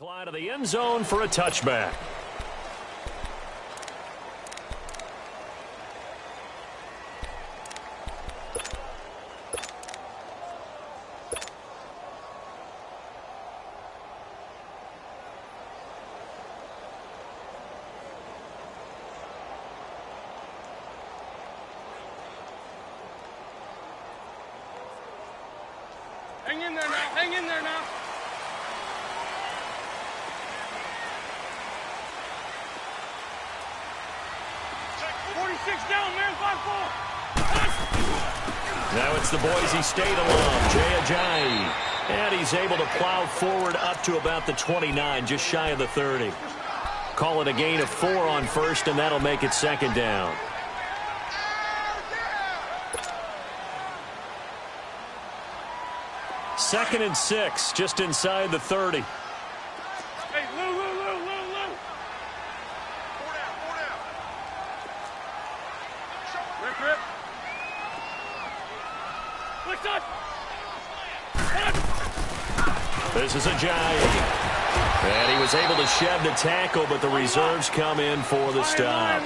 tackle out of the end zone for a touchback. Hang in there now. Hang in there now. Check 46 down, man. 5-4. Now it's the Boise State alum, Jay Ajayi. And he's able to plow forward up to about the 29, just shy of the 30. Call it a gain of 4 on first, and that'll make it second down. Second and 6, just inside the 30. Hey, Lou. Four down. Rip. Quick touch. This is Ajayi. And he was able to shed the tackle, but the reserves come in for the stop.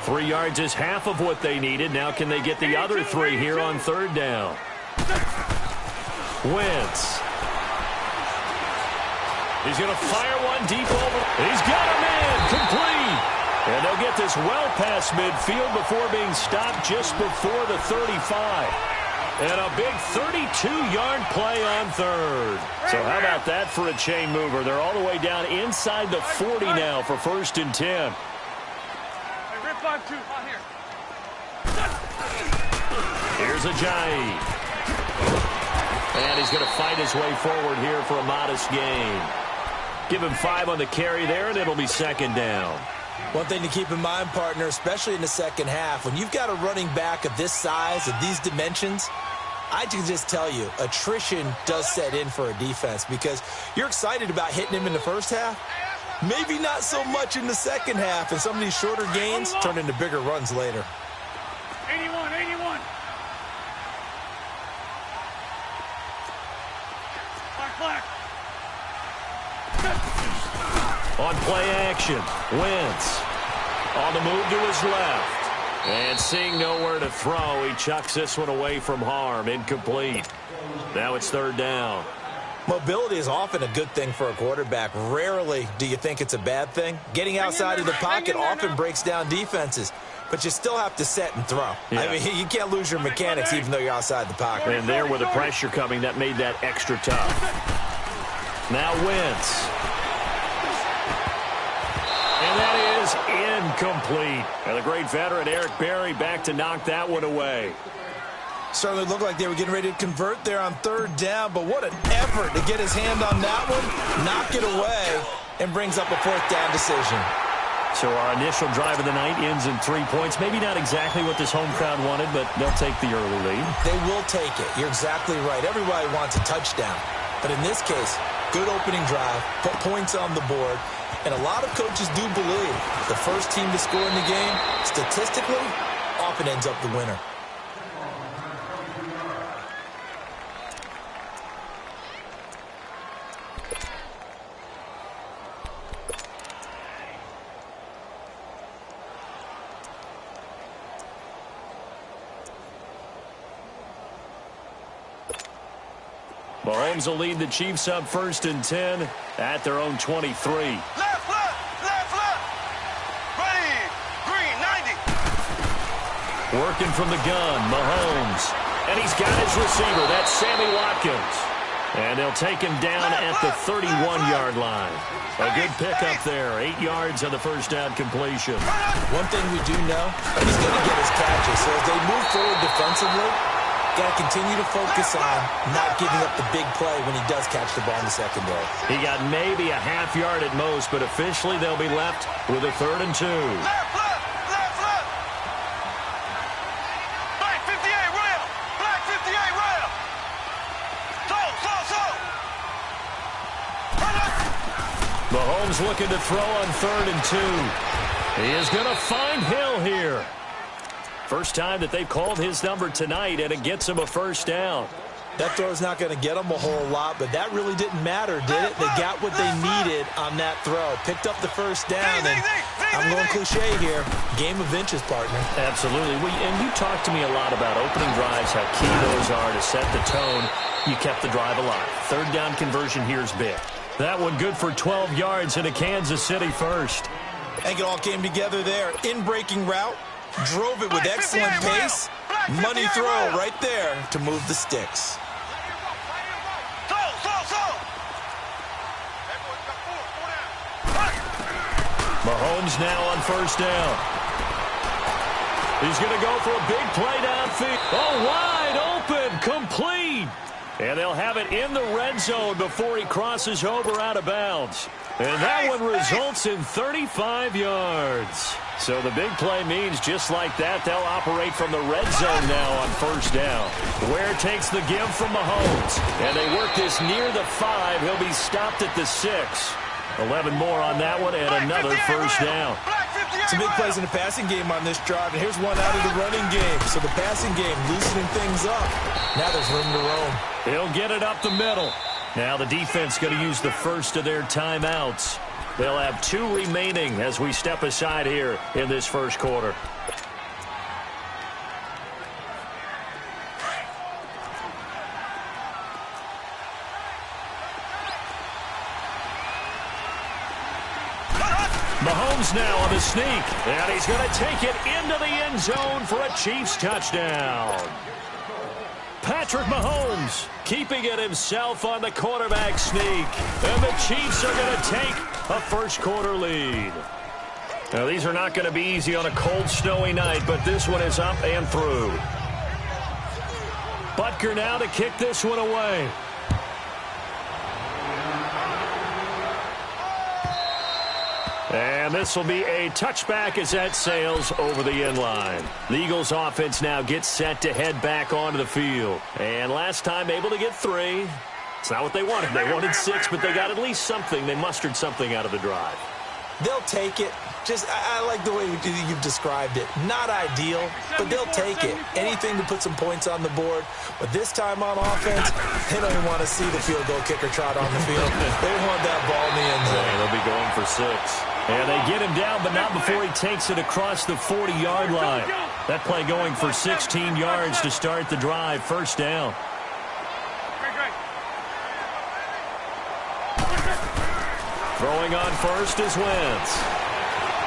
3 yards is half of what they needed. Now can they get the other 3 here on third down? Wentz. He's going to fire one deep over. He's got him in. Complete. And they'll get this well past midfield before being stopped just before the 35. And a big 32-yard play on third. So how about that for a chain mover? They're all the way down inside the 40 now for first and 10. Hey, rip 5-2. On here. Here's Ajayi. And he's going to fight his way forward here for a modest gain. Give him 5 on the carry there, and it'll be second down. One thing to keep in mind, partner, especially in the second half, when you've got a running back of this size, of these dimensions, I can just tell you, attrition does set in for a defense because you're excited about hitting him in the first half. Maybe not so much in the second half, and some of these shorter gains turn into bigger runs later. 81. Flag. On play action, Wentz on the move to his left. And seeing nowhere to throw, he chucks this one away from harm. Incomplete. Now it's third down. Mobility is often a good thing for a quarterback. Rarely do you think it's a bad thing. Getting outside of the pocket often breaks down defenses. But you still have to set and throw. Yeah. I mean, you can't lose your mechanics even though you're outside the pocket. And there with the pressure coming, that made that extra tough. Now Wentz. And that is incomplete. And the great veteran Eric Berry back to knock that one away. Certainly looked like they were getting ready to convert there on third down, but what an effort to get his hand on that one, knock it away, and brings up a fourth down decision. So our initial drive of the night ends in 3 points. Maybe not exactly what this home crowd wanted, but they'll take the early lead. They will take it. You're exactly right. Everybody wants a touchdown. But in this case, good opening drive, put points on the board, and a lot of coaches do believe the first team to score in the game, statistically, often ends up the winner. Mahomes will lead the Chiefs up first and 10 at their own 23. Left. Ready. Green, 90. Working from the gun, Mahomes. And he's got his receiver. That's Sammy Watkins. And they'll take him down at the 31-yard line. A good pickup there. 8 yards on the first down completion. One thing we do know, he's going to get his catches. So as they move forward defensively, got to continue to focus on not giving up the big play when he does catch the ball in the secondary. He got maybe a half yard at most, but officially they'll be left with a 3rd and 2. Left. Black 58, rail. Black 58, rail. Slow. Mahomes looking to throw on 3rd and 2. He is going to find Hill here. First time that they've called his number tonight, and it gets him a first down. That throw's not going to get them a whole lot, but that really didn't matter, did it? They got what they needed on that throw. Picked up the first down, and I'm going cliche here. Game of inches, partner. Absolutely. And you talked to me a lot about opening drives, how key those are to set the tone. You kept the drive alive. Third down conversion here is big. That one good for 12 yards in a Kansas City first. I think it all came together there. In-breaking route, drove it with excellent pace. Money throw right there to move the sticks. Mahomes now on first down. He's going to go for a big play downfield. Oh, wide open, complete. And they'll have it in the red zone before he crosses over out of bounds. And that one results in 35 yards. So the big play means just like that, they'll operate from the red zone now on first down. Ware takes the give from Mahomes. And they work this near the 5. He'll be stopped at the 6. 11 more on that one and another first down. Some big plays in the passing game on this drive, and here's one out of the running game. So the passing game loosening things up. Now there's room to roam. He'll get it up the middle. Now the defense going to use the first of their timeouts. They'll have 2 remaining as we step aside here in this first quarter. Mahomes now on the sneak, and he's going to take it into the end zone for a Chiefs touchdown. Patrick Mahomes keeping it himself on the quarterback sneak, and the Chiefs are going to take a first quarter lead. Now, these are not going to be easy on a cold, snowy night, but this one is up and through. Butker now to kick this one away. And this will be a touchback as that sails over the end line. The Eagles offense now gets set to head back onto the field. And last time able to get 3. It's not what they wanted. They wanted 6, but they got at least something. They mustered something out of the drive. They'll take it. Just, I like the way you've described it. Not ideal, but they'll take it. Anything to put some points on the board. But this time on offense, they don't even want to see the field goal kicker trot on the field. They want that ball in the end zone. Yeah, they'll be going for 6. And they get him down, but not before he takes it across the 40-yard line. That play going for 16 yards to start the drive. First down. Throwing on first is Wentz.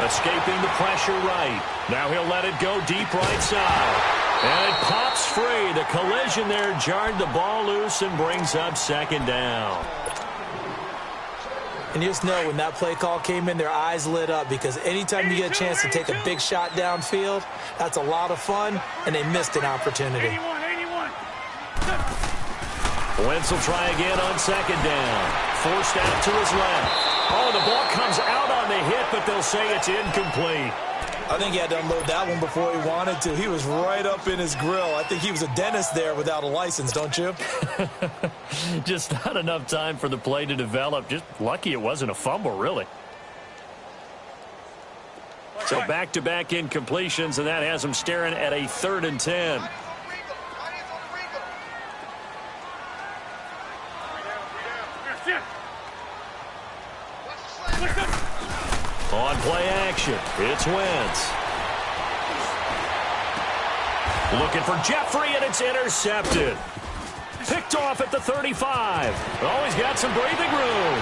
Escaping the pressure right. Now he'll let it go deep right side. And it pops free. The collision there jarred the ball loose and brings up second down. And you just know when that play call came in, their eyes lit up, because anytime you get a chance to take a big shot downfield, that's a lot of fun, and they missed an opportunity. 81. Wentz will try again on second down. Forced out to his left. Oh, the ball comes out on the hit, but they'll say it's incomplete. I think he had to unload that one before he wanted to. He was right up in his grill. I think he was a dentist there without a license, don't you? Just not enough time for the play to develop. Just lucky it wasn't a fumble, really. So back-to-back incompletions, and that has them staring at a 3rd and 10. On play action, it's Wentz. Looking for Jeffrey, and it's intercepted. Picked off at the 35. Oh, he's got some breathing room.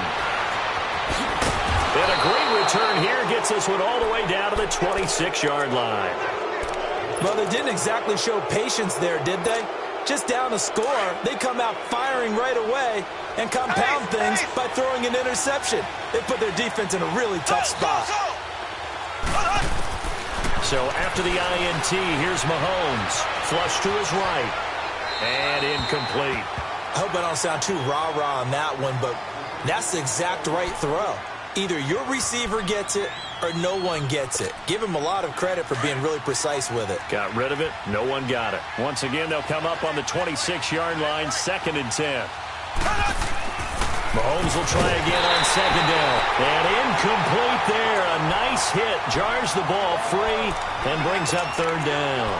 And a great return here gets this one all the way down to the 26-yard line. Well, they didn't exactly show patience there, did they? Just down a score, they come out firing right away and compound things by throwing an interception. They put their defense in a really tough spot. So after the INT, here's Mahomes. Flush to his right. And incomplete. I hope I don't sound too rah-rah on that one, but that's the exact right throw. Either your receiver gets it or no one gets it. Give him a lot of credit for being really precise with it. Got rid of it. No one got it. Once again, they'll come up on the 26-yard line, 2nd and 10. Mahomes will try again on second down. And incomplete there. A nice hit. Jars the ball free and brings up 3rd down.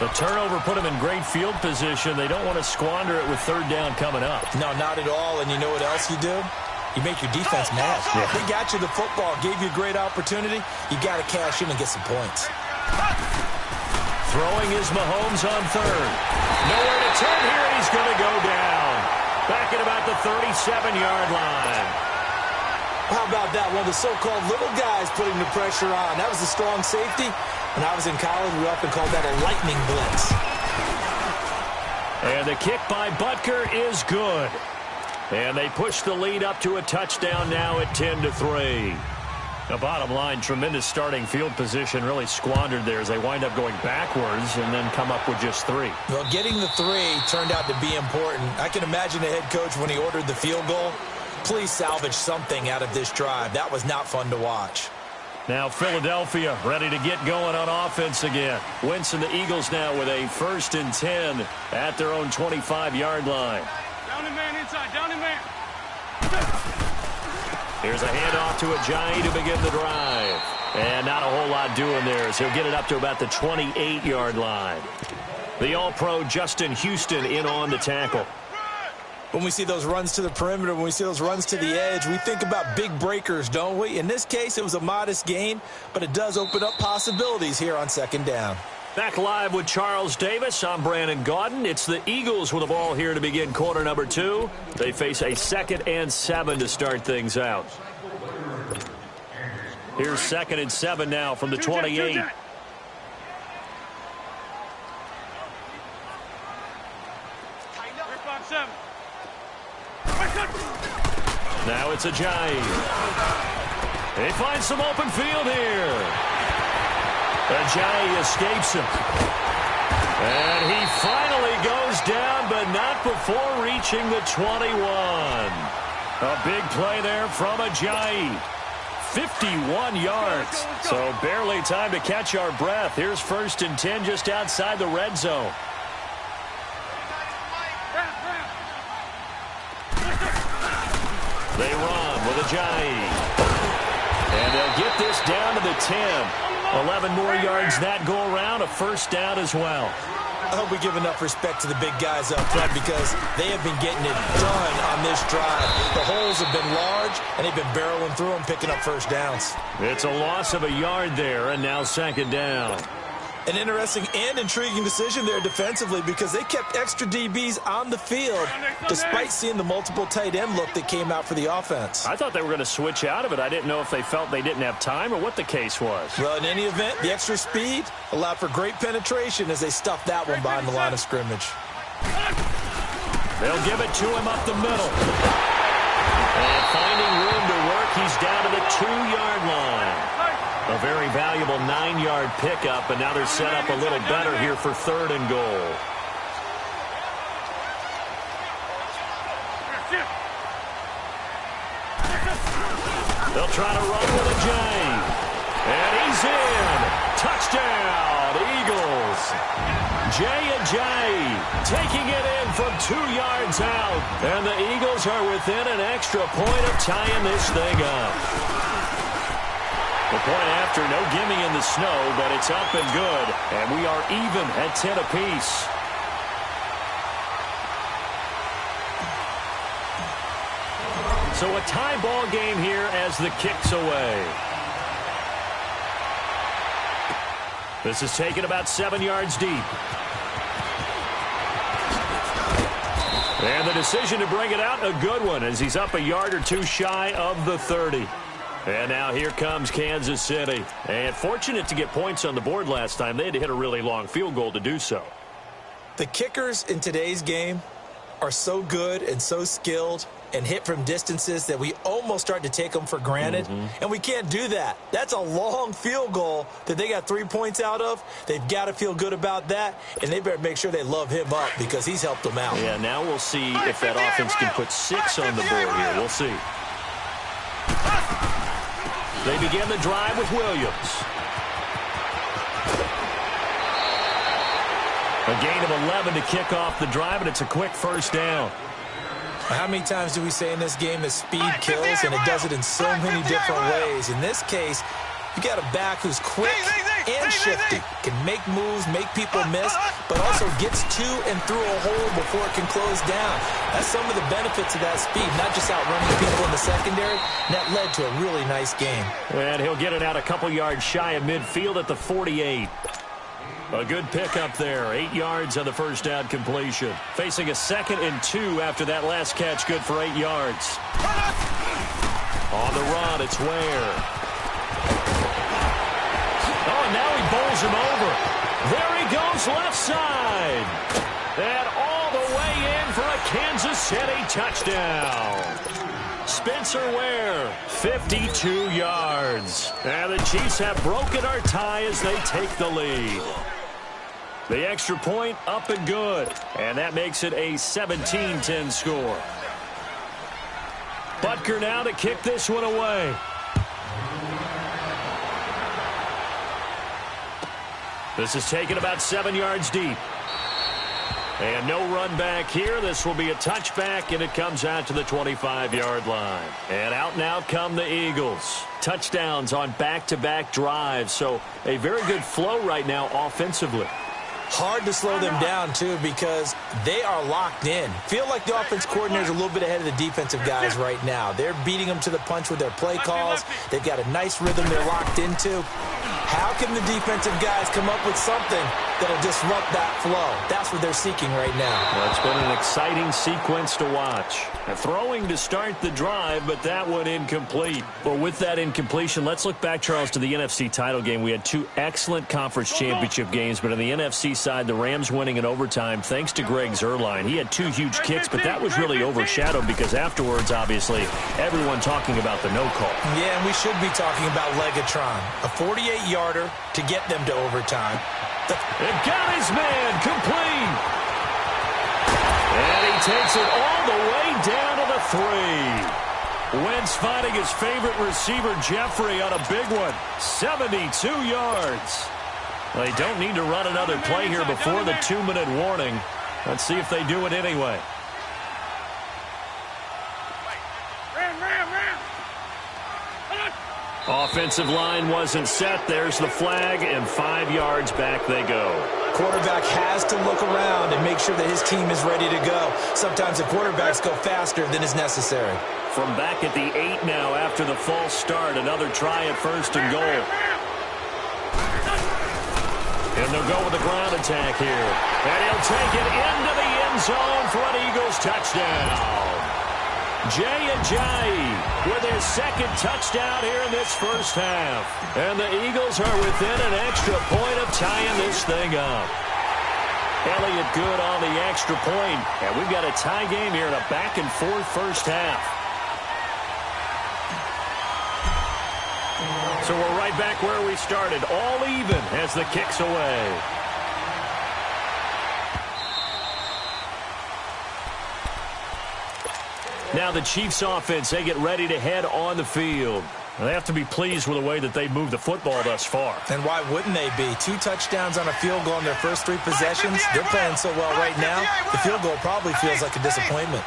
The turnover put them in great field position. They don't want to squander it with third down coming up. No, not at all. And you know what else you do? You make your defense mad. Yeah. They got you the football, gave you a great opportunity. You got to cash in and get some points. Throwing is Mahomes on third. Nowhere to turn here, and he's going to go down. Back at about the 37-yard line. How about that? One of the so-called little guys putting the pressure on. That was a strong safety. When I was in college, we often called that a lightning blitz. And the kick by Butker is good. And they push the lead up to a touchdown now at 10-3. The bottom line, tremendous starting field position, really squandered there as they wind up going backwards and then come up with just 3. Well, getting the 3 turned out to be important. I can imagine the head coach when he ordered the field goal. Please salvage something out of this drive. That was not fun to watch. Now Philadelphia ready to get going on offense again. Wentz and the Eagles now with a 1st and 10 at their own 25-yard line. Down and man inside. Down and man. Here's a handoff to Ajayi to begin the drive. And not a whole lot doing there, so he'll get it up to about the 28-yard line. The All-Pro Justin Houston in on the tackle. When we see those runs to the perimeter, when we see those runs to the edge, we think about big breakers, don't we? In this case, it was a modest gain, but it does open up possibilities here on 2nd down. Back live with Charles Davis. I'm Brandon Gaudin. It's the Eagles with the ball here to begin quarter number 2. They face a 2nd and 7 to start things out. Here's 2nd and 7 now from the 28. Now it's Ajayi. They find some open field here. Ajayi escapes him. And he finally goes down, but not before reaching the 21. A big play there from Ajayi. 51 yards. So barely time to catch our breath. Here's 1st and 10 just outside the red zone. They run with Ajayi. And they'll get this down to the 10. 11 more yards that go around, a 1st down as well. I hope we give enough respect to the big guys up front because they have been getting it done on this drive. The holes have been large, and they've been barreling through them, picking up 1st downs. It's a loss of a yard there, and now 2nd down. An interesting and intriguing decision there defensively because they kept extra DBs on the field despite seeing the multiple tight end look that came out for the offense. I thought they were going to switch out of it. I didn't know if they felt they didn't have time or what the case was. Well, in any event, the extra speed allowed for great penetration as they stuffed that one behind the line of scrimmage. They'll give it to him up the middle. And finding room to work, he's down to the 2-yard line. A very valuable 9-yard pickup, and now they're set up a little better here for 3rd and goal. They'll try to run with Ajayi. And he's in. Touchdown, Eagles. Jay Ajayi taking it in from 2 yards out. And the Eagles are within an extra point of tying this thing up. The point after, no gimme in the snow, but it's up and good. And we are even at 10 apiece. So a tie ball game here as the kick's away. This is taken about 7 yards deep. And the decision to bring it out, a good one, as he's up a yard or 2 shy of the 30. And now here comes Kansas City. And fortunate to get points on the board last time. They had to hit a really long field goal to do so. The kickers in today's game are so good and so skilled and hit from distances that we almost start to take them for granted. And we can't do that. That's a long field goal that they got 3 points out of. They've got to feel good about that, and they better make sure they love him up because he's helped them out. Yeah, now we'll see if that offense can put 6 on the board here. We'll see. They begin the drive with Williams. A gain of 11 to kick off the drive, and it's a quick 1st down. How many times do we say in this game that speed kills, and it does it in so many different ways? In this case, you got a back who's quick, and shifty. Can make moves, make people miss, but also gets to and through a hole before it can close down. That's some of the benefits of that speed, not just outrunning people in the secondary. And that led to a really nice game. And he'll get it out a couple yards shy of midfield at the 48. A good pickup there. 8 yards on the first down completion. Facing a 2nd and 2 after that last catch, good for 8 yards. On the run, it's Ware. Oh, now he bowls him over. There he goes, left side. And all the way in for a Kansas City touchdown. Spencer Ware, 52 yards. And the Chiefs have broken our tie as they take the lead. The extra point up and good. And that makes it a 17-10 score. Butker now to kick this one away. This is taken about 7 yards deep. And no run back here. This will be a touchback, and it comes out to the 25-yard line. And out come the Eagles. Touchdowns on back-to-back drives. So a very good flow right now offensively. Hard to slow them down, too, because they are locked in. Feel like the offense coordinator is a little bit ahead of the defensive guys right now. They're beating them to the punch with their play calls. They've got a nice rhythm they're locked into. How can the defensive guys come up with something that'll disrupt that flow? That's what they're seeking right now. Well, it's been an exciting sequence to watch. A throwing to start the drive, but that one incomplete. Well, with that incompletion, let's look back, Charles, to the NFC title game. We had 2 excellent conference championship games, but on the NFC side, the Rams winning in overtime thanks to Greg Zuerlein. He had 2 huge kicks, but that was really overshadowed because afterwards, obviously, everyone talking about the no call. Yeah, and we should be talking about Legatron. A 48-yarder to get them to overtime. It got his man complete. And he takes it all the way down to the 3. Wentz finding his favorite receiver, Jeffrey, on a big one. 72 yards. They don't need to run another play here before the 2-minute warning. Let's see if they do it anyway. Offensive line wasn't set. There's the flag, and 5 yards back they go. Quarterback has to look around and make sure that his team is ready to go. Sometimes the quarterbacks go faster than is necessary. From back at the 8 now after the false start, another try at 1st and goal. And they'll go with the ground attack here. And he'll take it into the end zone for an Eagles touchdown. Jay Ajayi with his 2nd touchdown here in this first half. And the Eagles are within an extra point of tying this thing up. Elliott good on the extra point. And we've got a tie game here in a back-and-forth first half. So we're right back where we started, all even as the kick's away. Now the Chiefs offense, they get ready to head on the field. They have to be pleased with the way that they've moved the football thus far. And why wouldn't they be? 2 touchdowns on a field goal in their first 3 possessions. They're playing so well right now, the field goal probably feels like a disappointment.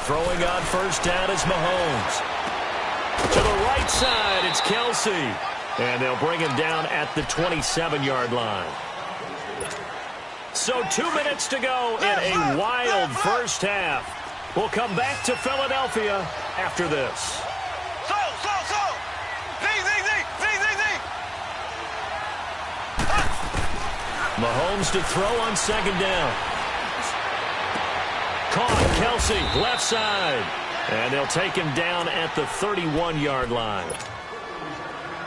Throwing on first down is Mahomes. To the right side, it's Kelsey. And they'll bring him down at the 27-yard line. So 2 minutes to go in a wild first half. We'll come back to Philadelphia after this. Mahomes to throw on 2nd down. Caught, Kelsey, left side. And they'll take him down at the 31-yard line.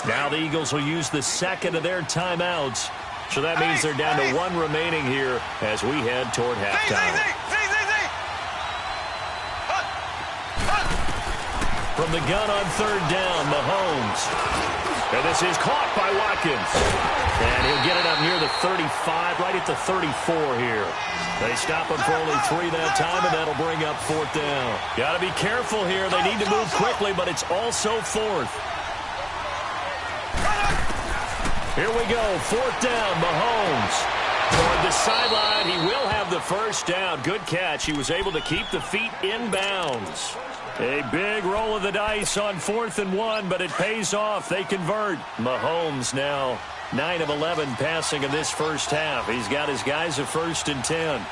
Now the Eagles will use the 2nd of their timeouts. So that means they're down to 1 remaining here as we head toward halftime. From the gun on 3rd down, Mahomes. And this is caught by Watkins. And he'll get it up near the 35, right at the 34 here. They stop him for only 3 that time, and that'll bring up 4th down. Got to be careful here. They need to move quickly, but it's also 4th. Here we go, 4th down, Mahomes. Toward the sideline, he will have the first down. Good catch. He was able to keep the feet in bounds. A big roll of the dice on 4th and 1, but it pays off. They convert. Mahomes now 9 of 11 passing in this first half. He's got his guys at 1st and 10.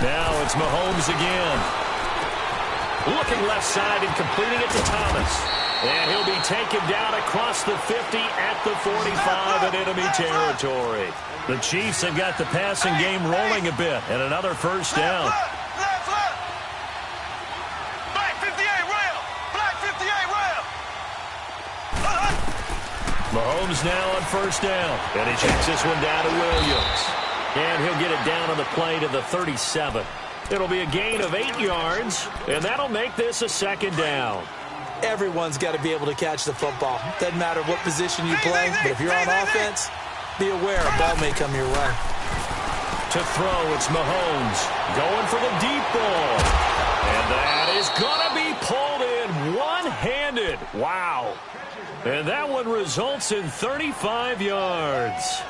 Now it's Mahomes again. Looking left side and completing it to Thomas. And he'll be taken down across the 50 at the 45 in enemy territory. The Chiefs have got the passing game rolling a bit. And another first down. Black 58 rail. Black 58 rail. Mahomes now on first down. And he checks this one down to Williams. And he'll get it down on the play to the 37. It'll be a gain of 8 yards, and that'll make this a second down. Everyone's got to be able to catch the football. Doesn't matter what position you play, but if you're on offense, be aware a ball may come your way. To throw, it's Mahomes going for the deep ball. And that is going to be pulled in one-handed. Wow. And that one results in 35 yards.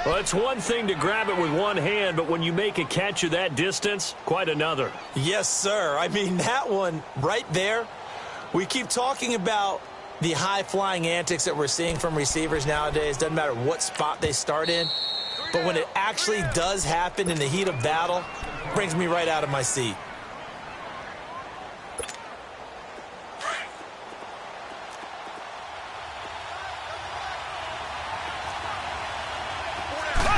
Well, it's one thing to grab it with one hand, but when you make a catch of that distance, quite another. Yes, sir. I mean, that one right there, we keep talking about the high-flying antics that we're seeing from receivers nowadays. Doesn't matter what spot they start in. But when it actually does happen in the heat of battle, it brings me right out of my seat.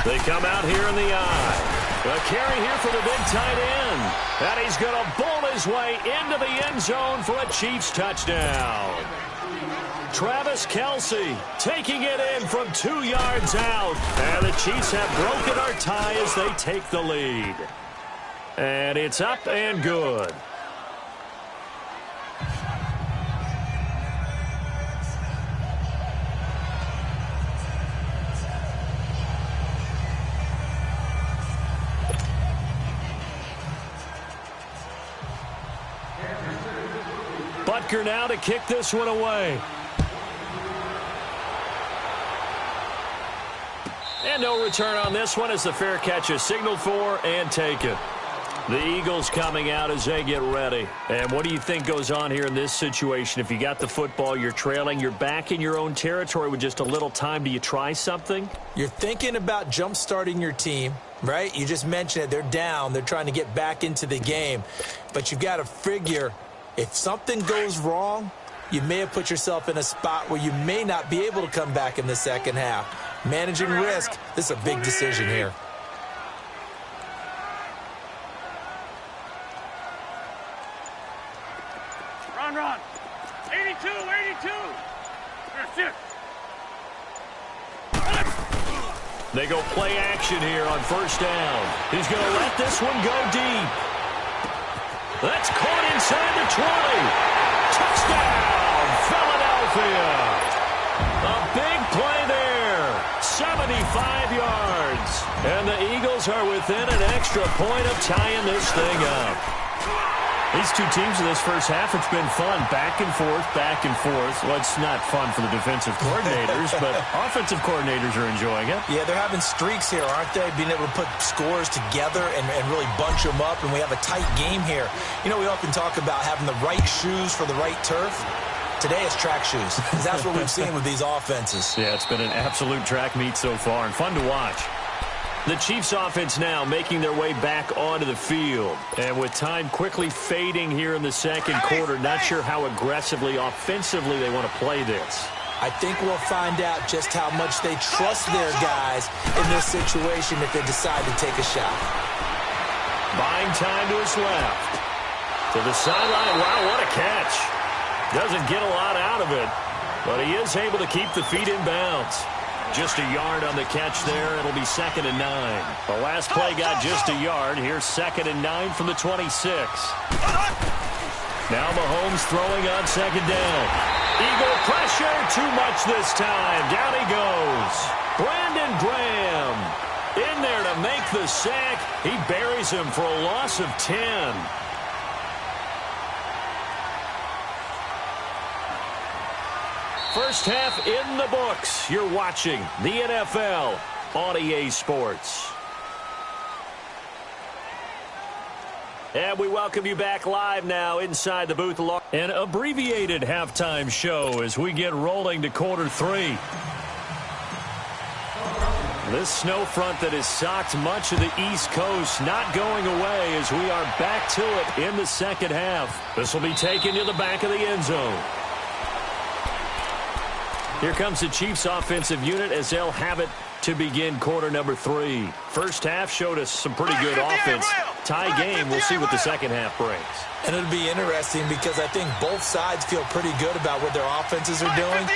They come out here in the eye. A carry here for the big tight end. And he's going to bolt his way into the end zone for a Chiefs touchdown. Travis Kelce taking it in from 2 yards out. And the Chiefs have broken our tie as they take the lead. And it's up and good. Butker now to kick this one away. And no return on this one as the fair catch is signaled for and taken. The Eagles coming out as they get ready. And what do you think goes on here in this situation? If you got the football, you're trailing, you're back in your own territory with just a little time. Do you try something? You're thinking about jump-starting your team, right? You just mentioned it. They're down. They're trying to get back into the game. But you've got to figure if something goes wrong, you may have put yourself in a spot where you may not be able to come back in the second half. Managing risk, this is a big decision here. Run. 82, 82. They go play action here on first down. He's going to let this one go deep. That's caught inside the 20. Touchdown, Philadelphia. A big play there. 75 yards. And the Eagles are within an extra point of tying this thing up. These two teams in this first half, it's been fun. Back and forth, back and forth. Well, it's not fun for the defensive coordinators, but offensive coordinators are enjoying it. Yeah, they're having streaks here, aren't they? Being able to put scores together and really bunch them up, and we have a tight game here. You know, we often talk about having the right shoes for the right turf. Today it's track shoes. That's what we've seen with these offenses. Yeah, it's been an absolute track meet so far and fun to watch. The Chiefs offense now making their way back onto the field. And with time quickly fading here in the second quarter, not sure how aggressively, offensively they want to play this. I think we'll find out just how much they trust their guys in this situation if they decide to take a shot. Buying time to his left. To the sideline. Wow, what a catch. Doesn't get a lot out of it, but he is able to keep the feet in bounds. Just a yard on the catch there. It'll be 2nd and 9. The last play got just a yard. Here's 2nd and 9 from the 26. Now Mahomes throwing on 2nd down. Eagle pressure. Too much this time. Down he goes. Brandon Graham in there to make the sack. He buries him for a loss of 10. First half in the books. You're watching the NFL on EA Sports. And we welcome you back live now inside the booth. An abbreviated halftime show as we get rolling to quarter three. This snow front that has socked much of the East Coast not going away as we are back to it in the second half. This will be taken to the back of the end zone. Here comes the Chiefs offensive unit as they'll have it to begin quarter number 3. First half showed us some pretty good offense. Tie game, we'll see what the second half brings. And it'll be interesting because I think both sides feel pretty good about what their offenses are doing.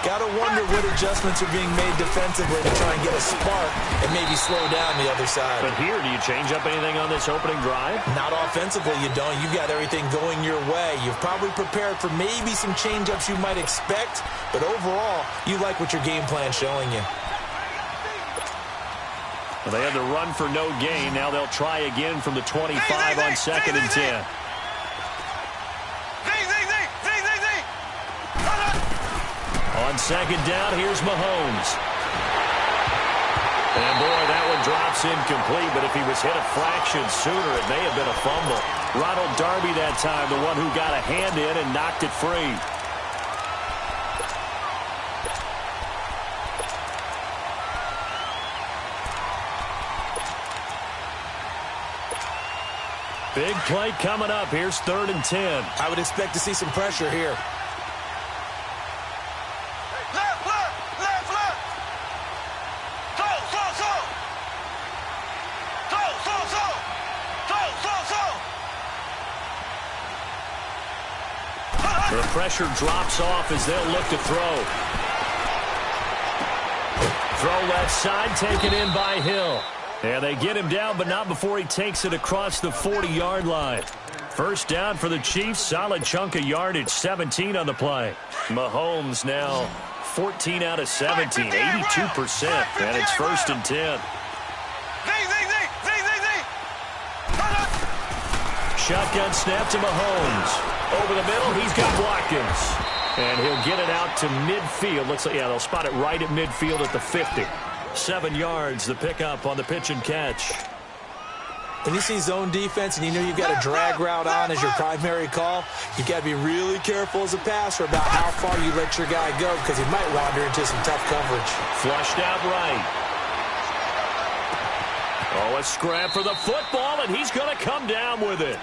Got to wonder what adjustments are being made defensively to try and get a spark and maybe slow down the other side. But here, do you change up anything on this opening drive? Not offensively, you don't. You've got everything going your way. You've probably prepared for maybe some change-ups you might expect, but overall, you like what your game plan's showing you. Well, they had the run for no gain. Now they'll try again from the 25 on 2nd and 10. On 2nd down, here's Mahomes. And boy, that one drops incomplete, but if he was hit a fraction sooner, it may have been a fumble. Ronald Darby that time, the one who got a hand in and knocked it free. Big play coming up. Here's 3rd and 10. I would expect to see some pressure here. The pressure drops off as they'll look to throw. Throw left side, taken in by Hill. And they get him down, but not before he takes it across the 40-yard line. First down for the Chiefs. Solid chunk of yardage, 17 on the play. Mahomes now 14 out of 17, 82%. And it's 1st and 10. Shotgun snap to Mahomes. Over the middle, he's got Watkins. And he'll get it out to midfield. Looks like, yeah, they'll spot it right at midfield at the 50. 7 yards, the pickup on the pitch and catch. When you see zone defense and you know you've got a drag route on as your primary call, you've got to be really careful as a passer about how far you let your guy go because he might wander into some tough coverage. Flushed out right. Oh, a scrap for the football, and he's going to come down with it.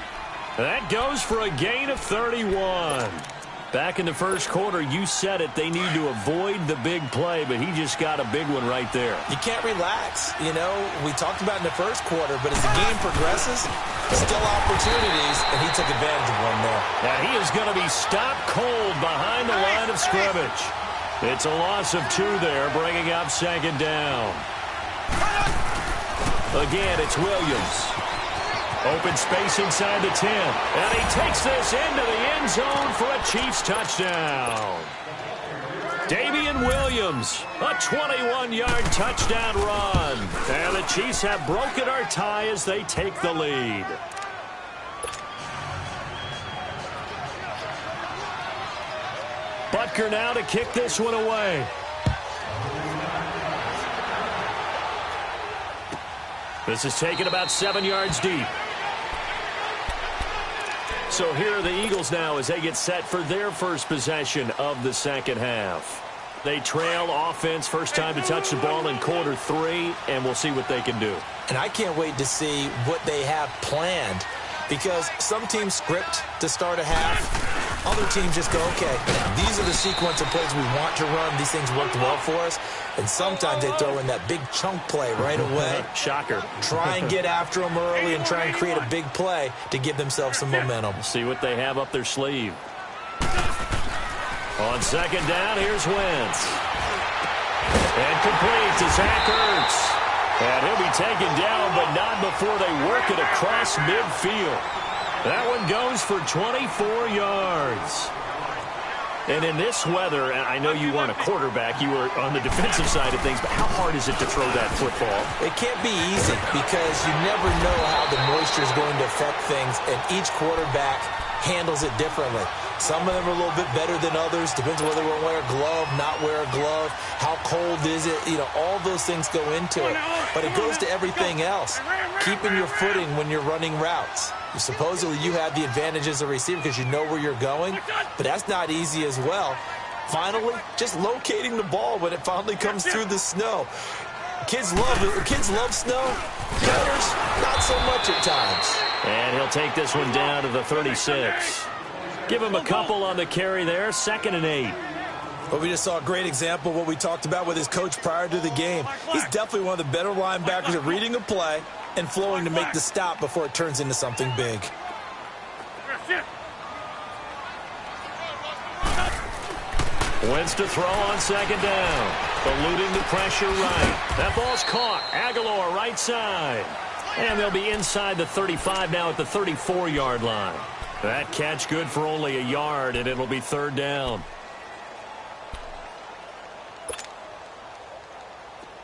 That goes for a gain of 31. Back in the first quarter, you said it, they need to avoid the big play, but he just got a big one right there. You can't relax. You know, we talked about in the first quarter, but as the game progresses, still opportunities, and he took advantage of one there. Now he is going to be stopped cold behind the line of scrimmage. It's a loss of 2 there, bringing up 2nd down. Again, it's Williams. Open space inside the 10. And he takes this into the end zone for a Chiefs touchdown. Damian Williams, a 21-yard touchdown run. And the Chiefs have broken our tie as they take the lead. Butker now to kick this one away. This is taken about 7 yards deep. So here are the Eagles now as they get set for their first possession of the second half. They trail offense, first time to touch the ball in quarter 3, and we'll see what they can do. And I can't wait to see what they have planned because some teams script to start a half. Other teams just go, okay, these are the sequence of plays we want to run. These things worked well for us. And sometimes they throw in that big chunk play right away. Shocker. Try and get after them early and try and create a big play to give themselves some momentum. See what they have up their sleeve. On 2nd down, here's Wentz. And complete to Zach Ertz. And he'll be taken down, but not before they work it across midfield. That one goes for 24 yards. And in this weather, and I know you weren't a quarterback, you were on the defensive side of things, but how hard is it to throw that football? It can't be easy because you never know how the moisture is going to affect things, and each quarterback handles it differently. Some of them are a little bit better than others. Depends on whether we're going to wear a glove, not wear a glove. How cold is it? You know, all those things go into it. But it goes to everything else. Keeping your footing when you're running routes. Supposedly you have the advantage as a receiver because you know where you're going. But that's not easy as well. Finally, just locating the ball when it finally comes through the snow. Kids love snow. Players, not so much at times. And he'll take this one down to the 36. Give him a couple on the carry there, 2nd and 8. Well, we just saw a great example of what we talked about with his coach prior to the game. He's definitely one of the better linebackers at reading a play and flowing to make the stop before it turns into something big. Wentz to throw on 2nd down. Eluding the pressure right. That ball's caught. Aguilar right side. And they'll be inside the 35 now at the 34-yard line. That catch good for only a yard, and it'll be 3rd down.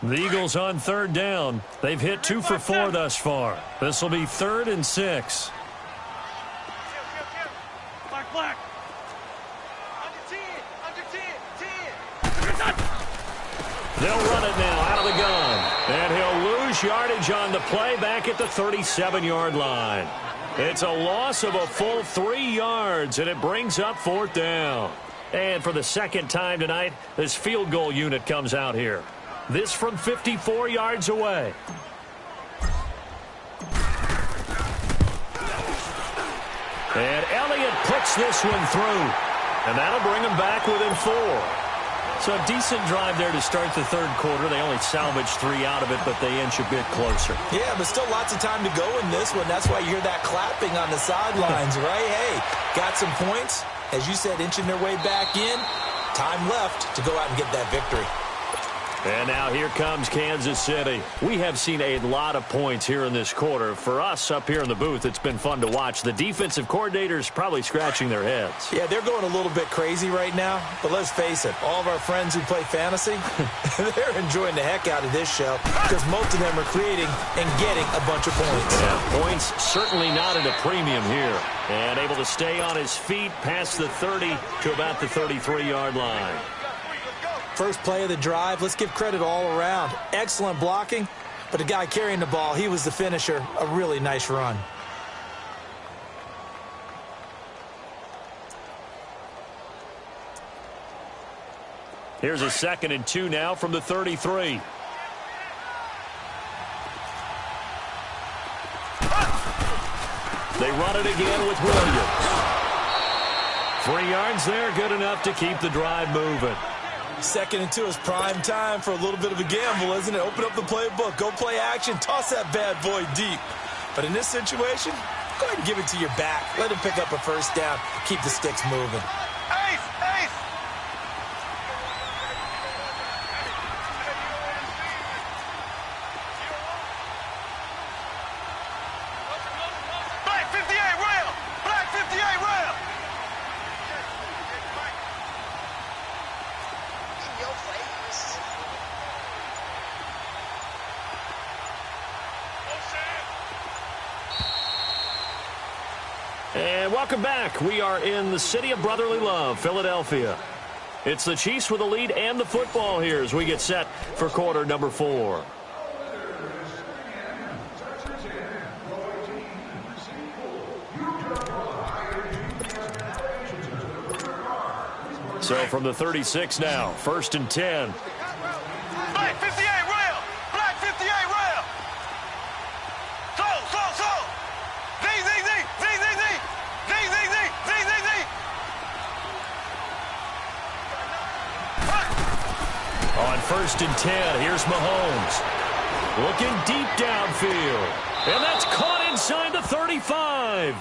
The Eagles on 3rd down. They've hit 2 for 4 thus far. This will be 3rd and 6. Black. They'll run it now out of the gun. And he'll lose yardage on the play back at the 37-yard line. It's a loss of a full 3 yards, and it brings up 4th down. And for the second time tonight, this field goal unit comes out here. This from 54 yards away. And Elliott puts this one through. And that'll bring him back within 4. So a decent drive there to start the 3rd quarter. They only salvaged 3 out of it, but they inch a bit closer. Yeah, but still lots of time to go in this one. That's why you hear that clapping on the sidelines, right? Hey, got some points. As you said, inching their way back in. Time left to go out and get that victory. And now here comes Kansas City. We have seen a lot of points here in this quarter. For us up here in the booth, it's been fun to watch. The defensive coordinators probably scratching their heads. Yeah, they're going a little bit crazy right now. But let's face it, all of our friends who play fantasy, they're enjoying the heck out of this show because most of them are creating and getting a bunch of points. Yeah, points certainly not at a premium here. And able to stay on his feet past the 30 to about the 33-yard line. First play of the drive, let's give credit all around. Excellent blocking, but the guy carrying the ball, he was the finisher. A really nice run. Here's a 2nd and 2 now from the 33. They run it again with Williams. 3 yards there, good enough to keep the drive moving. 2nd and 2 is prime time for a little bit of a gamble, isn't it? Open up the playbook, go play action, toss that bad boy deep. But in this situation, go ahead and give it to your back. Let him pick up a 1st down, keep the sticks moving. Ace! Black 58 rail! Black 58 rail! And welcome back. We are in the city of brotherly love, Philadelphia. It's the Chiefs with the lead and the football here as we get set for quarter number 4. So from the 36 now, 1st and 10. Black 58 rail! Black 58 rail! Slow! Z! On 1st and 10, here's Mahomes. Looking deep downfield. And that's caught inside the 35.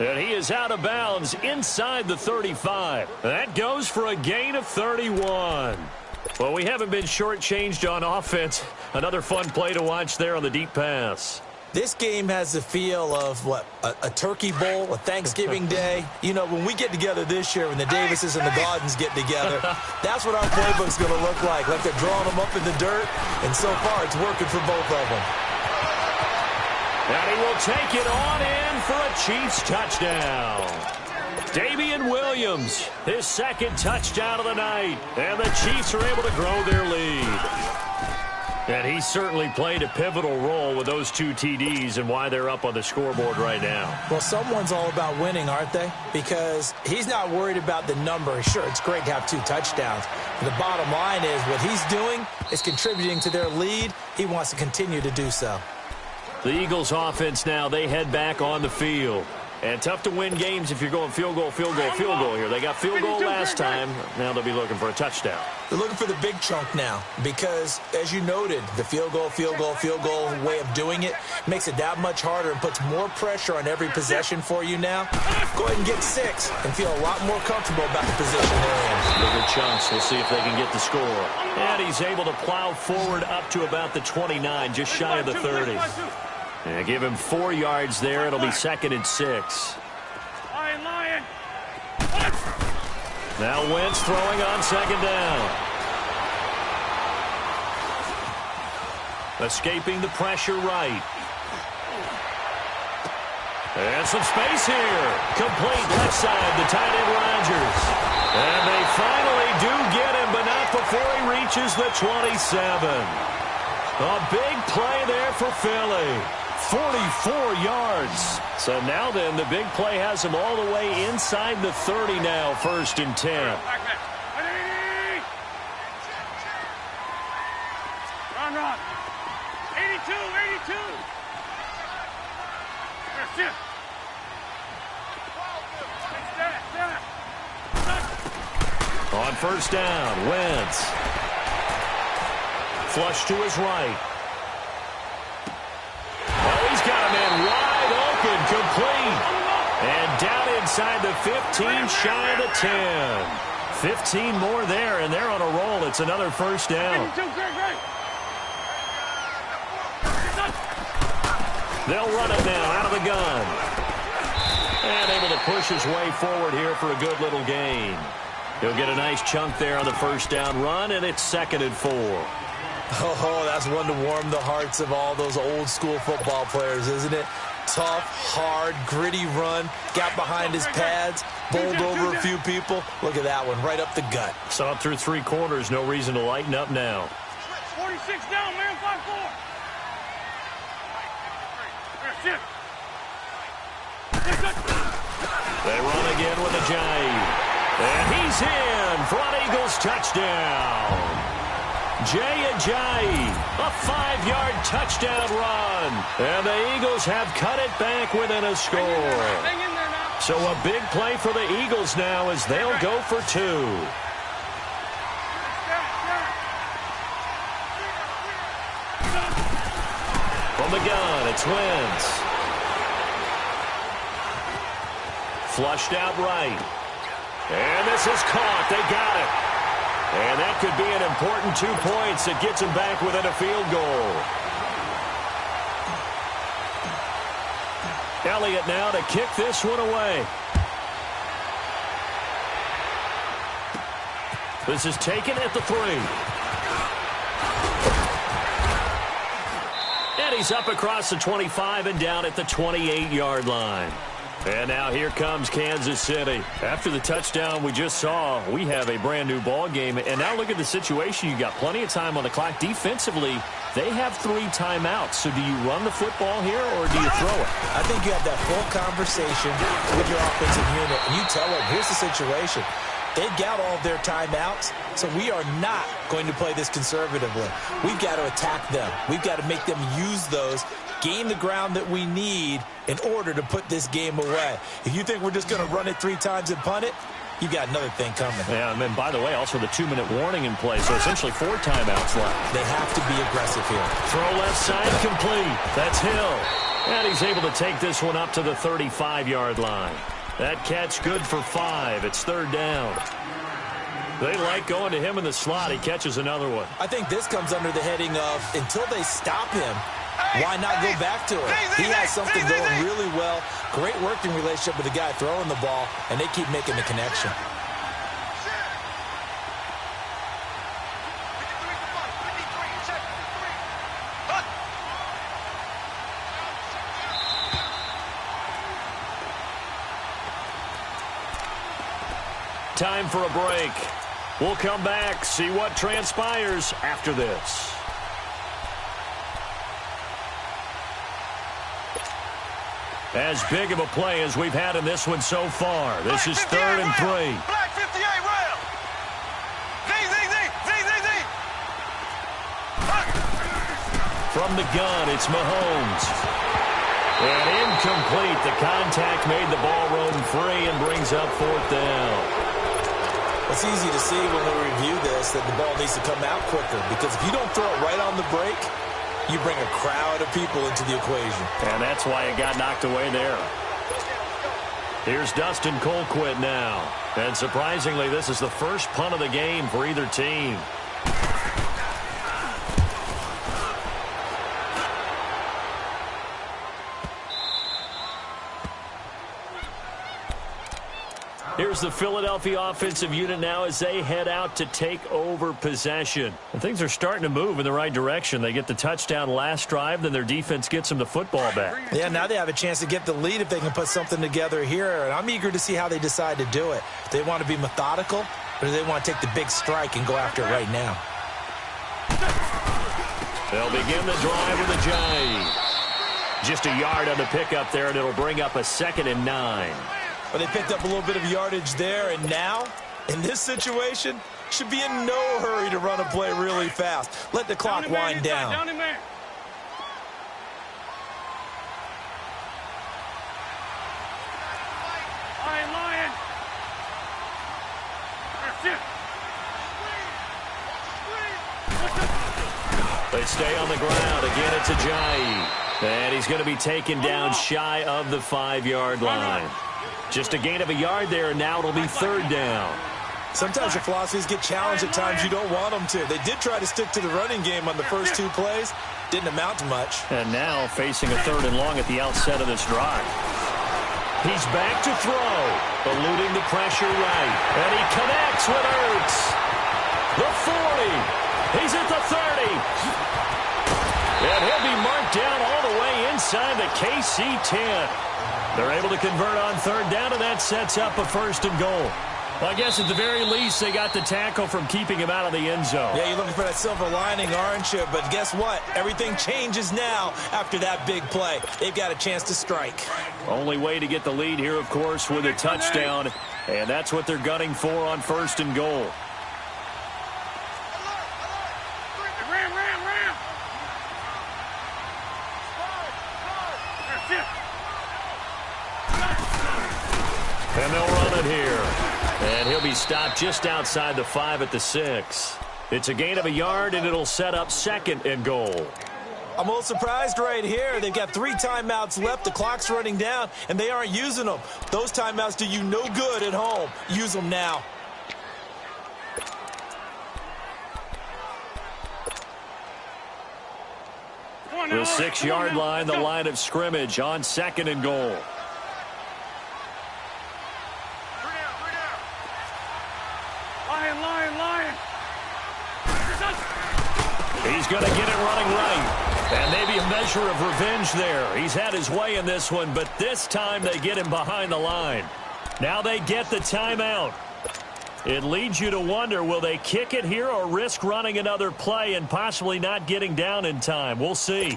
And he is out of bounds inside the 35. That goes for a gain of 31. Well, we haven't been shortchanged on offense. Another fun play to watch there on the deep pass. This game has the feel of, a turkey bowl, a Thanksgiving day. You know, when we get together this year, when the Davises and the Gardens get together, that's what our playbook's going to look like. Like they're drawing them up in the dirt, and so far it's working for both of them. And he will take it on in for a Chiefs touchdown. Damian Williams, his second touchdown of the night. And the Chiefs are able to grow their lead. And he certainly played a pivotal role with those 2 TDs and why they're up on the scoreboard right now. Well, someone's all about winning, aren't they? Because he's not worried about the number. Sure, it's great to have 2 touchdowns. But the bottom line is what he's doing is contributing to their lead. He wants to continue to do so. The Eagles offense now, they head back on the field. And tough to win games if you're going field goal, field goal, field goal here. They got field goal last time. Now they'll be looking for a touchdown. They're looking for the big chunk now because, as you noted, the field goal way of doing it makes it that much harder and puts more pressure on every possession for you now. Go ahead and get 6 and feel a lot more comfortable about the position they're in. Bigger chunks. We'll see if they can get the score. And he's able to plow forward up to about the 29, just shy of the 30. And give him 4 yards there. It'll be 2nd and 6. Lion. Now Wentz throwing on 2nd down. Escaping the pressure right. And some space here. Complete left side to tight end Rodgers. And they finally do get him, but not before he reaches the 27. A big play there for Philly. 44 yards. So now then, the big play has him all the way inside the 30 now, 1st and 10. Run. 82. On 1st down, Wentz. Flush to his right. He's got a man wide open, complete. And down inside the 15, shy of the 10. 15 more there, and they're on a roll. It's another 1st down. They'll run it now out of the gun. And able to push his way forward here for a good little gain. He'll get a nice chunk there on the 1st down run, and it's 2nd and 4. Oh, that's one to warm the hearts of all those old-school football players, isn't it? Tough, hard, gritty run. Got behind his pads, bowled over a few people. Look at that one, right up the gut. Saw it through 3 quarters. No reason to lighten up now. 46 down, man, 5-4. They run again with a jive. And he's in for an Eagles touchdown. Jay Ajayi, a 5-yard touchdown run. And the Eagles have cut it back within a score. Hang in there now. So a big play for the Eagles now as they'll go for 2. From the gun, it's Wentz. Flushed out right. And this is caught. They got it. And that could be an important 2 points that gets him back within a field goal. Elliott now to kick this one away. This is taken at the 3. And he's up across the 25 and down at the 28-yard line. And now here comes Kansas City. After the touchdown we just saw, we have a brand-new ball game. And now look at the situation. You got plenty of time on the clock. Defensively, they have 3 timeouts. So do you run the football here or do you throw it? I think you have that full conversation with your offensive unit, and you tell them, here's the situation. They've got all of their timeouts, so we are not going to play this conservatively. We've got to attack them. We've got to make them use those, gain the ground that we need in order to put this game away. If you think we're just going to run it 3 times and punt it, you got another thing coming. Yeah, and then, by the way, also the 2-minute warning in play, so essentially 4 timeouts left. They have to be aggressive here. Throw left side complete. That's Hill. And he's able to take this one up to the 35-yard line. That catch good for 5. It's 3rd down. They like going to him in the slot. He catches another one. I think this comes under the heading of until they stop him, why not go back to it? He has something going really well. Great working relationship with the guy throwing the ball, and they keep making the connection. time for a break. We'll come back, see what transpires after this. As big of a play as we've had in this one so far. This is 3rd and 3. Black 58, rail. Z. From the gun, it's Mahomes. And incomplete. The contact made the ball roam free and brings up 4th down. It's easy to see when we review this that the ball needs to come out quicker, because if you don't throw it right on the break, you bring a crowd of people into the equation. And that's why it got knocked away there. Here's Dustin Colquitt now. And surprisingly, this is the first punt of the game for either team. Here's the Philadelphia offensive unit now as they head out to take over possession. And things are starting to move in the right direction. They get the touchdown last drive, then their defense gets them the football back. Yeah, now they have a chance to get the lead if they can put something together here. And I'm eager to see how they decide to do it. Do they want to be methodical, or do they want to take the big strike and go after it right now? They'll begin the drive with a jive. Just a yard on the pickup there, and it'll bring up a 2nd and 9. But they picked up a little bit of yardage there, and now, in this situation, should be in no hurry to run a play really fast. Let the clock wind down. Down in there. Lion. They stay on the ground. Again, it's Ajayi. And he's going to be taken down shy of the 5-yard line. Just a gain of a yard there, and now it'll be 3rd down. Sometimes your philosophies get challenged at times you don't want them to. They did try to stick to the running game on the first 2 plays. Didn't amount to much. And now facing a 3rd and long at the outset of this drive. He's back to throw, eluding the pressure right. And he connects with Ertz. The 40. He's at the 30. And he'll be marked down all the way inside the KC 10. They're able to convert on 3rd down, and that sets up a 1st and goal. Well, I guess at the very least, they got the tackle from keeping him out of the end zone. Yeah, you're looking for that silver lining, aren't you? But guess what? Everything changes now after that big play. They've got a chance to strike. Only way to get the lead here, of course, with a touchdown. And that's what they're gunning for on 1st and goal. And they'll run it here. And he'll be stopped just outside the 5 at the 6. It's a gain of a yard, and it'll set up 2nd and goal. I'm a little surprised right here. They've got 3 timeouts left. The clock's running down, and they aren't using them. Those timeouts do you no good at home. Use them now. The 6-yard line, the line of scrimmage on 2nd and goal. Lion. He's going to get it running right. And maybe a measure of revenge there. He's had his way in this one, but this time they get him behind the line. Now they get the timeout. It leads you to wonder, will they kick it here or risk running another play and possibly not getting down in time? We'll see.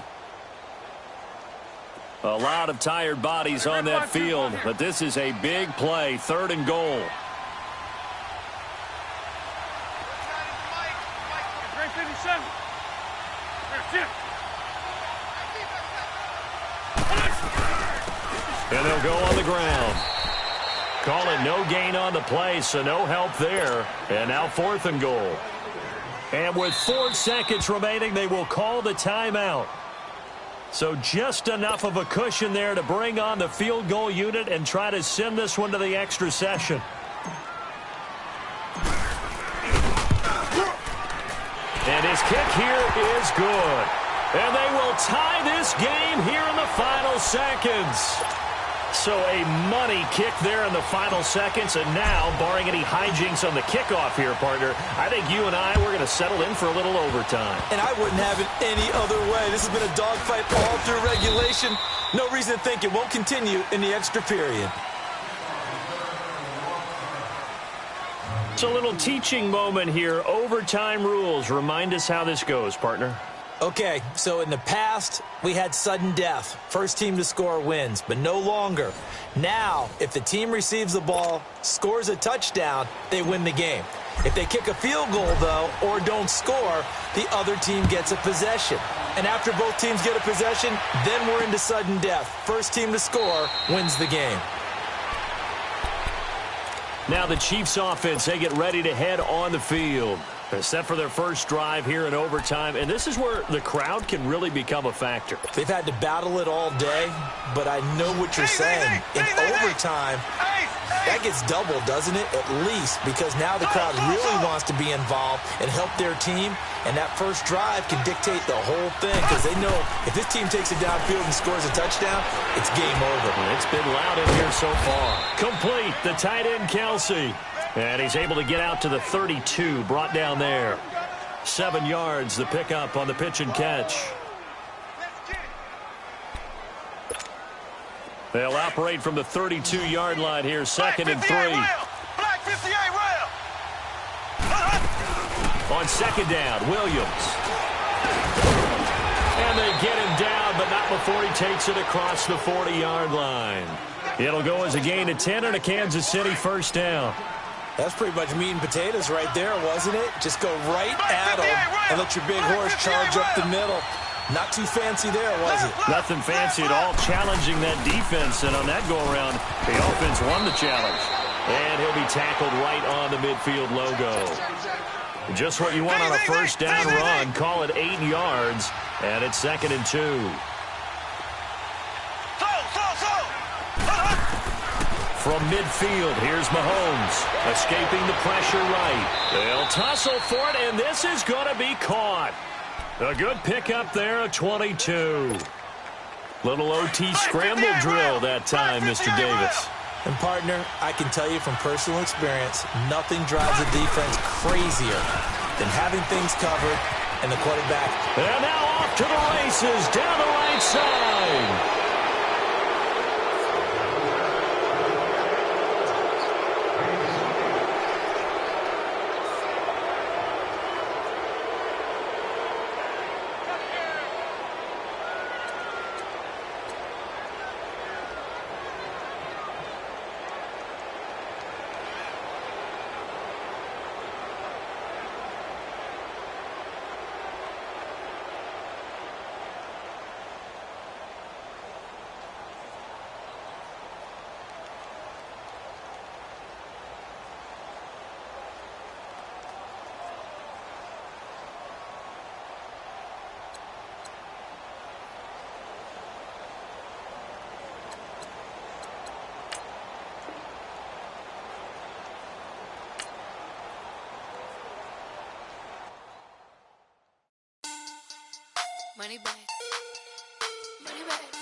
A lot of tired bodies on that field, but this is a big play, 3rd and goal. And they'll go on the ground. Call it no gain on the play, so no help there. And now 4th and goal. And with 4 seconds remaining, they will call the timeout. So just enough of a cushion there to bring on the field goal unit and try to send this one to the extra session. And his kick here is good. And they will tie this game here in the final seconds. So a money kick there in the final seconds. And now, barring any hijinks on the kickoff here, partner, I think you and I, we're going to settle in for a little overtime. And I wouldn't have it any other way. This has been a dogfight all through regulation. No reason to think it won't continue in the extra period. It's a little teaching moment here. Overtime rules. Remind us how this goes, partner. Okay, so in the past, we had sudden death. First team to score wins, but no longer. Now, if the team receives the ball, scores a touchdown, they win the game. If they kick a field goal, though, or don't score, the other team gets a possession. And after both teams get a possession, then we're into sudden death. First team to score wins the game. Now the Chiefs offense, they get ready to head on the field. They're set for their first drive here in overtime, and this is where the crowd can really become a factor. They've had to battle it all day, but I know what you're saying. In overtime, that gets doubled, doesn't it? At least, because now the crowd really wants to be involved and help their team, and that first drive can dictate the whole thing because they know if this team takes it downfield and scores a touchdown, it's game over. It's been loud in here so far. Complete, the tight end, Kelsey. And he's able to get out to the 32, brought down there. 7 yards, the pickup on the pitch and catch. They'll operate from the 32-yard line here, second and 3. Black 58 rail. On second down, Williams. And they get him down, but not before he takes it across the 40-yard line. It'll go as a gain of 10 and a Kansas City first down. That's pretty much meat and potatoes right there, wasn't it? Just go right at them and let your big horse charge up the middle. Not too fancy there, was it? Nothing fancy at all, challenging that defense. And on that go-around, the offense won the challenge. And he'll be tackled right on the midfield logo. Just what you want on a first down run. Call it 8 yards, and it's second and 2. From midfield, here's Mahomes, escaping the pressure right. They'll tussle for it, and this is going to be caught. A good pickup there, a 22. Little OT scramble drill that time, Mr. Davis. And, partner, I can tell you from personal experience, nothing drives a defense crazier than having things covered and the quarterback. And now off to the races down the right side. Money back. Money back.